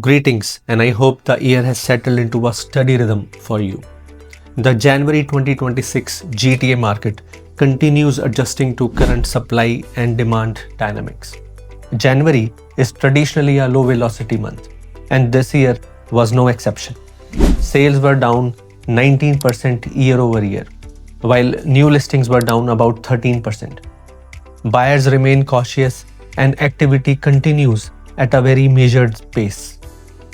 Greetings, and I hope the year has settled into a steady rhythm for you. The January 2026 GTA market continues adjusting to current supply and demand dynamics. January is traditionally a low velocity month, and this year was no exception. Sales were down 19% year over year, while new listings were down about 13%. Buyers remain cautious and activity continues at a very measured pace.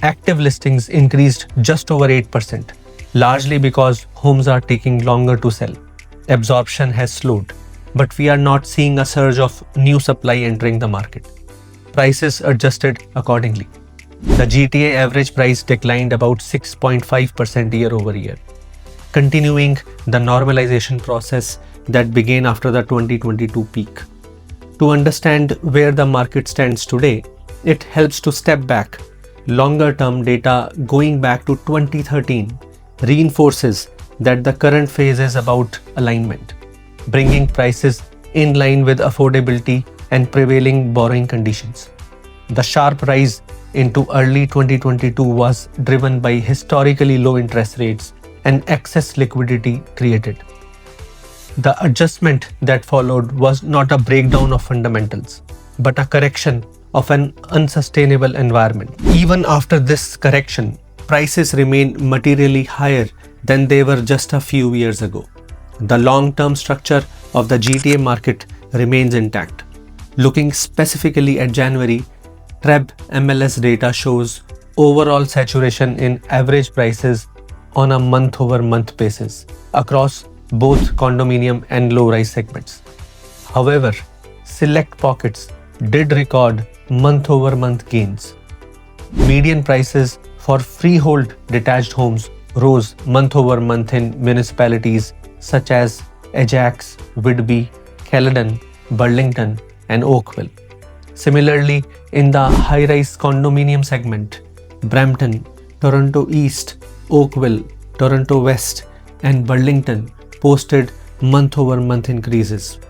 Active listings increased just over 8%, largely because homes are taking longer to sell. Absorption has slowed, but we are not seeing a surge of new supply entering the market. Prices adjusted accordingly. The GTA average price declined about 6.5% year over year, continuing the normalization process that began after the 2022 peak. To understand where the market stands today, it helps to step back. Longer-term data going back to 2013 reinforces that the current phase is about alignment, bringing prices in line with affordability and prevailing borrowing conditions. The sharp rise into early 2022 was driven by historically low interest rates and excess liquidity created. The adjustment that followed was not a breakdown of fundamentals, but a correction of an unsustainable environment. Even after this correction, prices remain materially higher than they were just a few years ago. The long-term structure of the GTA market remains intact. Looking specifically at January, TREB MLS data shows overall saturation in average prices on a month-over-month basis across both condominium and low-rise segments. However, select pockets did record month-over-month gains. Median prices for freehold detached homes rose month-over-month in municipalities such as Ajax, Whitby, Caledon, Burlington, and Oakville. Similarly, in the high-rise condominium segment, Brampton, Toronto East, Oakville, Toronto West, and Burlington posted month-over-month increases.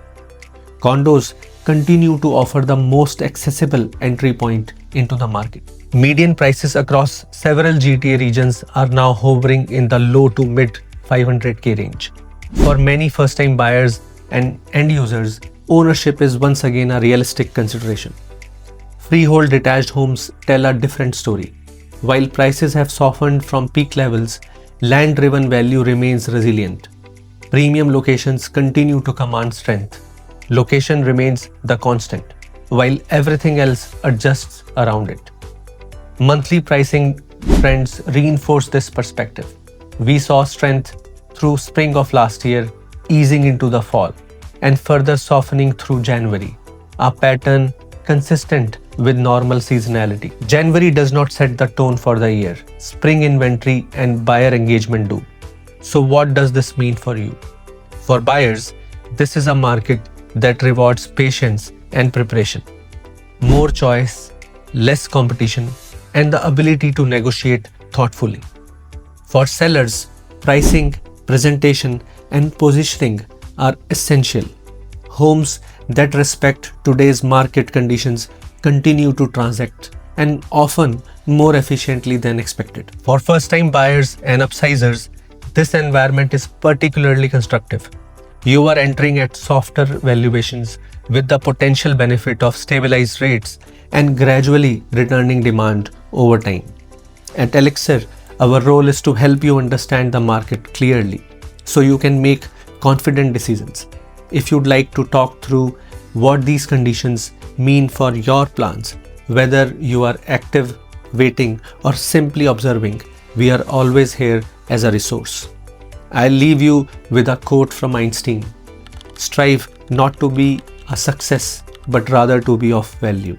Condos continue to offer the most accessible entry point into the market. Median prices across several GTA regions are now hovering in the low to mid 500K range. For many first-time buyers and end users, ownership is once again a realistic consideration. Freehold detached homes tell a different story. While prices have softened from peak levels, land-driven value remains resilient. Premium locations continue to command strength. Location remains the constant, while everything else adjusts around it. Monthly pricing trends reinforce this perspective. We saw strength through spring of last year, easing into the fall, and further softening through January, a pattern consistent with normal seasonality. January does not set the tone for the year. Spring inventory and buyer engagement do. So what does this mean for you? For buyers, this is a market that rewards patience and preparation. More choice, less competition, and the ability to negotiate thoughtfully. For sellers, pricing, presentation, and positioning are essential. Homes that respect today's market conditions continue to transact, and often more efficiently than expected. For first-time buyers and upsizers, this environment is particularly constructive. You are entering at softer valuations with the potential benefit of stabilized rates and gradually returning demand over time. At ELIXIR, our role is to help you understand the market clearly so you can make confident decisions. If you'd like to talk through what these conditions mean for your plans, whether you are active, waiting, or simply observing, we are always here as a resource. I'll leave you with a quote from Einstein: "Strive not to be a success, but rather to be of value."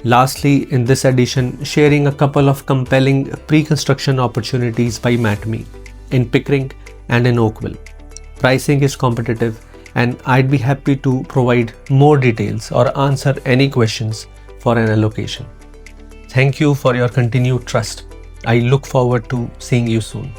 Lastly, in this edition, sharing a couple of compelling pre-construction opportunities by MatMe in Pickering and in Oakville. Pricing is competitive, and I'd be happy to provide more details or answer any questions for an allocation. Thank you for your continued trust. I look forward to seeing you soon.